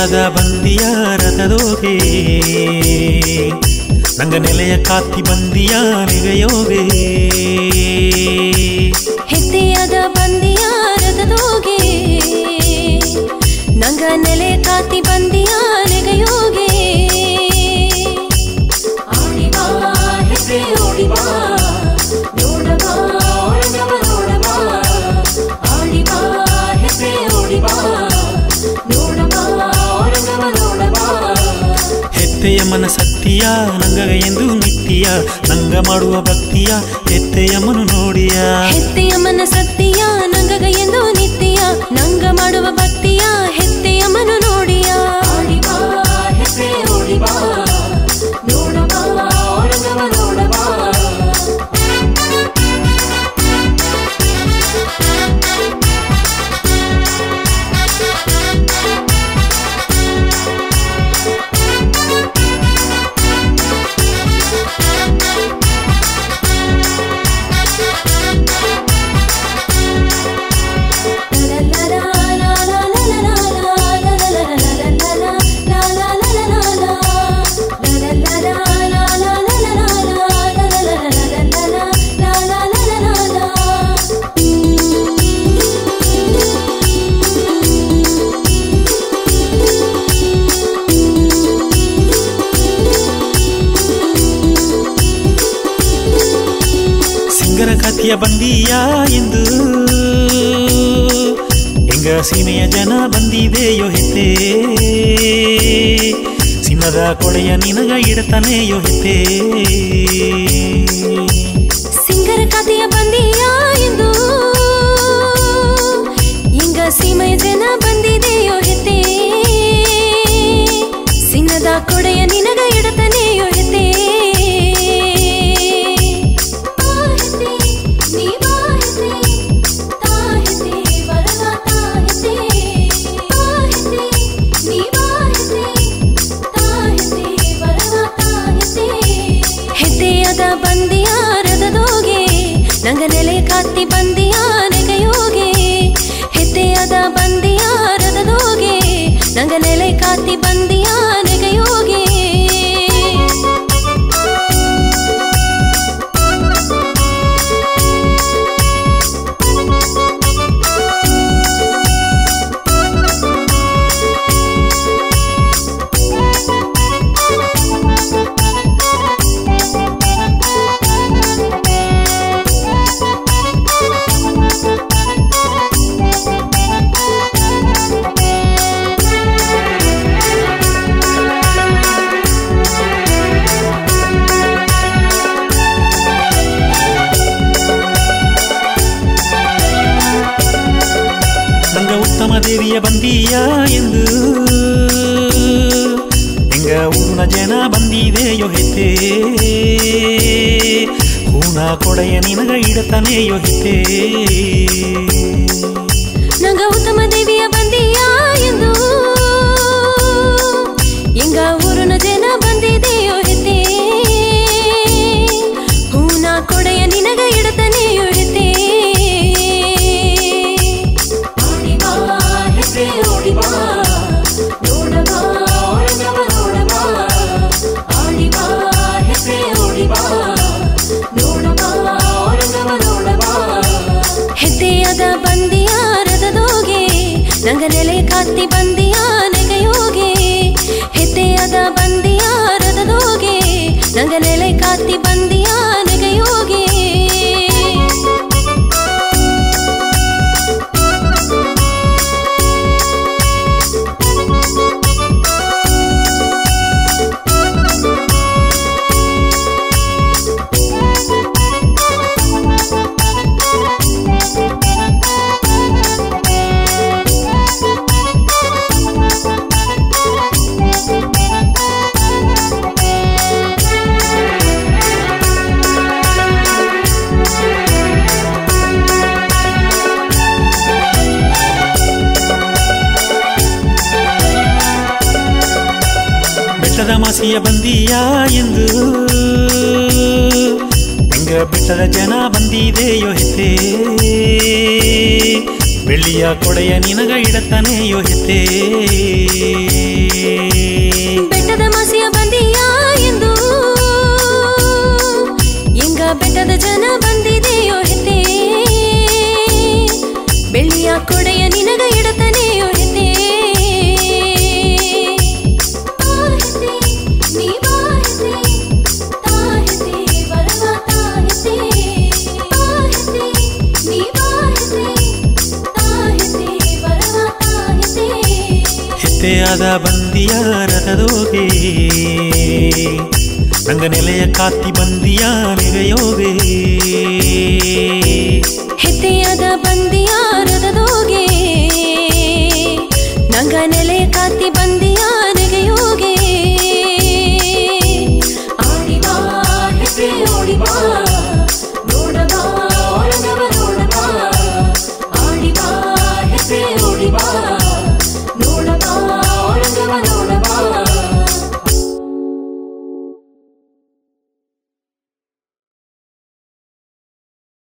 ಹೆತ್ತೆಯಾದ ಬಂದಿಯ ರಥದೋಗೆ ನಂಗ ನೆಲೆಯ ಕಾತಿ ಬಂದಿಯ ನೆಗೆಯೋಗೆ ಹೆತ್ತೆಯಾದ ಬಂದಿಯ ರಥದೋಗೆ ನಂಗ ನೆಲೆ ಕಾತಿ ಬಂದಿಯ ನೆಗೆಯೋಗೆ ಆಡಿಬಾ ಹೆತ್ತೆ ಓಡಿಬಾ ನೋಡಬಾ ನೋಡಬಾ ಆಡಿಬಾ ಹೆತ್ತೆ ಓಡಿಬಾ ನೋಡಬಾ ನೋಡಬಾ ಹೆತ್ತೆಯ ಮನ ಸತ್ಯ ನಂಗ ಎಂದು ನಿತ್ಯ ನಂಗ ಮಾಡುವ ಭಕ್ತಿಯ ಹೆತ್ತೆಯ ಮನು ನೋಡಿಯ ಹೆತ್ತೆಯ ಮನ ಸತ್ಯ ನಂಗ ಎಂದು ನಿತ್ಯ ನಂಗ ಮಾಡುವ ಭಕ್ತಿಯ ಹೆತ್ತೆಯ ಮನು ನೋಡಿಯ ಆಡಿಬಾ ಹೆತ್ತೆ ಓಡಿಬಾ ನೋಡಬಾ ನೋಡಬಾ ಕಥೆಯ ಬಂದೀಯ ಎಂದು ಹೆಂಗ ಸೀಮೆಯ ಜನ ಬಂದಿದೆಯೋ ಹೆತ್ತೆ ಸಿಂಹದ ಕೊಳೆಯ ನಿನಗ ಇಡತಾನೆಯೋ ಹೆತ್ತೆ ಸಿಂಗರ ಕಥೆಯ ಬಂದೀಯ ಎಂದು ಹೆಂಗ ಸೀಮೆಯ ಜನ ಬಂದಿದೆಯೋ ಹೆತ್ತೆ ಸಿಂಹದ ಕೊಳೆಯ ನಿನಗ ಇಡತಾನೆಯೋ ಹೆತ್ತೆ ಬಂದಿಯ ರಥದೋಗೆ ನಂಗ ನೆಲೆ ಕಾತಿ ಬಂದಿಯ ನೆಗೆಯೋಗೆ ಹೆತ್ತೆಯಾದ ಬಂದಿಯ ರಥದೋಗೆ ನಂಗ ನೆಲೆ ಕಾತಿ ಬಂದಿಯ ನೆಗೆಯೋಗೆ ದೇವಿಯ ಬಂದೀಯ ಎಂದು ಹೆಂಗ ಊನ ಜನ ಬಂದಿದೆಯೋ ಹೆತ್ತೆ ಹೂನ ಕೊಡೆಯ ನಿನಗ ಇಡತಾನೆಯೋ ಹೆತ್ತೆ ನಂಗ ಉತ್ತಮ ದೇವಿಯ ಬಂದೀಯ ಎಂದು ಹೆಂಗ ಊರಿನ ಜನ ಬಂದಿದೆಯೋ ಹೆತ್ತೆ ಹೂನ ಕೊಡೆಯ ನಿನಗ ಇಡತಾನೆಯೋ ಹೆತ್ತೆ ಓಡಿಬಾ ನೋಡಬಾ ನೋಡಬಾ ಆಡಿಬಾ ಹೆತ್ತೆ ಓಡಿಬಾ ನೋಡಬಾ ನೋಡಬಾ ಹೆತ್ತೆಯಾದ ಬಂದಿಯ ರಥದೋಗೆ ನಂಗ ನೆಲೆ ಕಾತಿ ಬಂದಿಯ ನೆಗೆಯೋಗೆ ಹೆತ್ತೆಯಾದ ಬಂದಿಯ ರಥದೋಗೆ ನಂಗ ನೆಲೆ ಕಾತಿ ಬಂದಿಯ ನೆಗೆಯೋಗೆ ಬೆಟ್ಟದ ಮಾಸಿಯ ಬಂದೀಯ ಎಂದು ಹೆಂಗ ಬೆಟ್ಟದ ಜನ ಬಂದಿದೆಯೋ ಹೆತ್ತೆ ಬೆಳ್ಳಿಯ ಕೊಡೆಯ ನಿನಗ ಇಡತಾನೆಯೋ ಹೆತ್ತೆ ಹೆತ್ತೆಯಾದ ಬಂದಿಯ ರಥದೋಗೆ ನಂಗ ನೆಲೆಯ ಕಾತಿ ಬಂದಿಯ ನೆರೆಯೋಗೆ ಹೆತ್ತೆಯಾದ ಬಂದಿಯ ರಥದೋಗೆ ನಂಗ